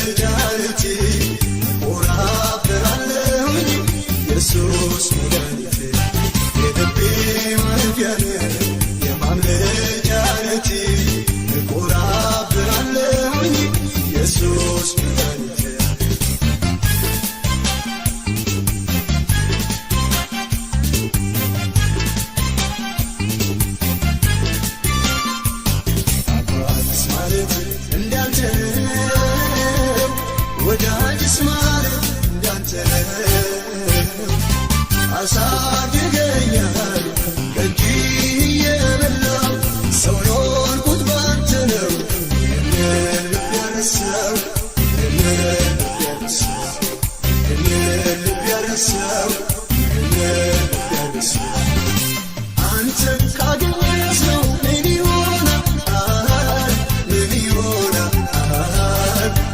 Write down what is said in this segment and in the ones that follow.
ማምለጫነቴ እኮራብሃለሁኝ ኢየሱስ መድኃኒቴ የልቤ ማረፊያ ነህ የማምለጫነቴ እኮራብሃለሁኝ ኢየሱስ መድኃኒቴ ወዳጅስ ማለት እንዳንተ አሳድገኛል ከእጅህ እየበላሁ ሰው የሆንኩት ባንተ ነው ይህንን ልብ ያረሳው አንተን ካገኘ ሰው ምን ይሆናል ምን ይሆናል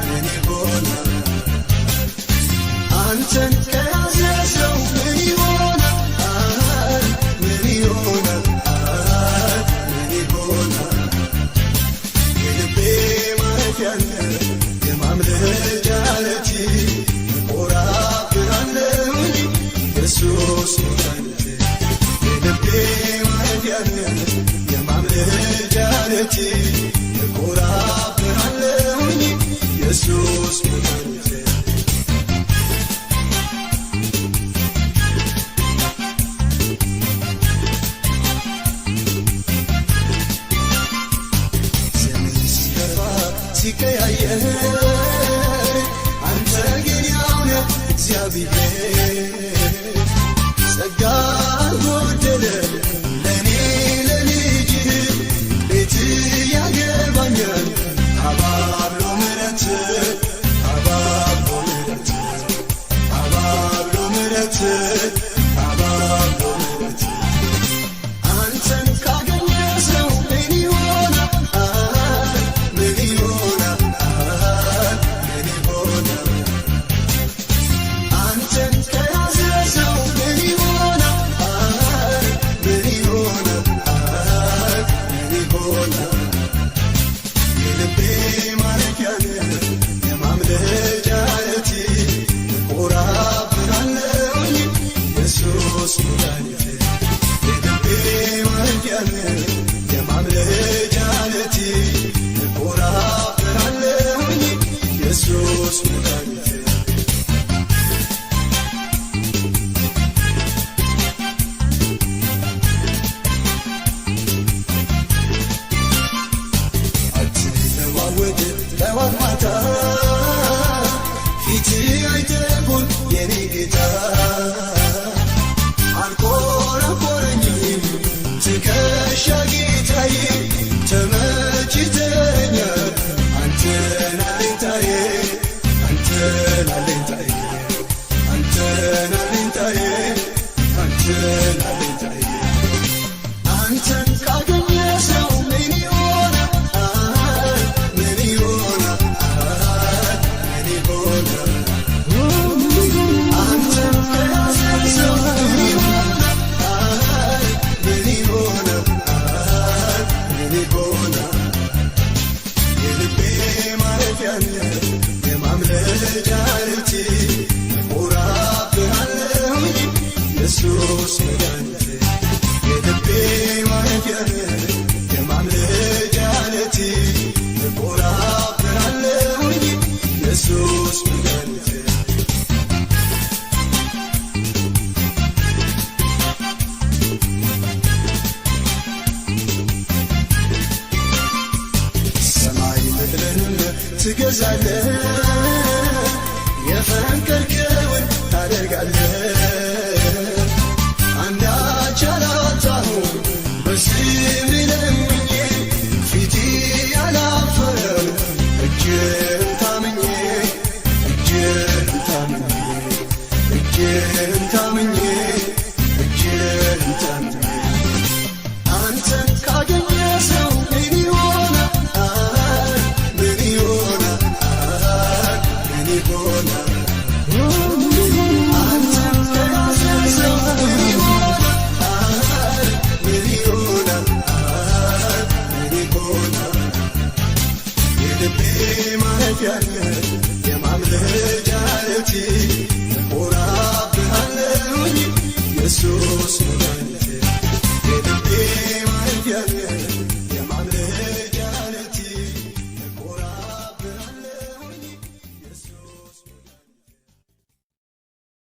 ምን ይሆናል አንተን ከያዘ ሰው ምን ይሆናል ምን ይሆናል ምን ይሆናል የልቤ ማረፊያ ነህ የማምለጫነቴ እኮራብሃለሁኝ ኢየሱስ መድኃኒቴ የልቤ ማረፊያ ነህ የማምለጫነቴ እኮራብሃለሁኝ ኢየሱስ መድኃኒቴ ሲቀያየር አንተ ግን ያው ነህ እግዚአብሔር ጸጋ ጎደለ ለኔ ለልጅህ ቤት ያገባኛል አባብሎ ምሕረትህ አባብሎ ምሕረትህ አባብሎ ምሕረትህ አባብሎ ምሕረትህ አንተን ካገኘ ሰው ምን ይሆናል ምን ይሆናል ምን ይሆናል አንተን ከያዘ ሰው ምን ይሆናል ምን ይሆናል ምን ይሆናል የልቤ ማረፊያ ነህ የማምለጫነቴ እኮራብሃለሁኝ ኢየሱስ መድኃኒቴ የልቤ ማረፊያ ነህ የማምለጫነቴ እኮራብሃለሁኝ ኢየሱስ መድኃኒቴ አትለዋወጥ ጠዋት ማታ ፊትህ አይጠቁር የኔ ጌታ አልኮረኮረኝም ትከሻ ጌታዬ ተመችተኸኛል አንተን አለኝታዬ አንተን አለኝታዬ አንተን አለኝታዬ አንተን አለኝታዬ አንተን ካገኘ ሰው ምን ይሆናል ምን ይሆናል ምን ይሆናል አንተን ከያዘ ሰው ምን ይሆናል ምን ይሆናል ምን ይሆናል የልቤ ማረፊያ ነህ የማምለጫነቴ እኮራብሃለሁኝ ኢየሱስ መድኃኒቴ የልቤ ማረፊያ ነህ የማምለጫነቴ እኮራብሃለሁኝ ኢየሱስ መድኃኒቴ ሰማይ ምድርንም ትገዛለህ የፈቀድከውን ታደርጋለህ አንዳች አላጣሁም በስምህ ለምኜ ፊትህ አላፈረም እጅህን ታምኜ እጅህን ታምኜ እጅህን ታምኜ እጅህን ታምኜ አንተን ካገኘ ሰው ምን ይሆናል ምን ይሆናል ምን ይሆናል የልቤ ማረፊያ የማምለጫ ዓለቴ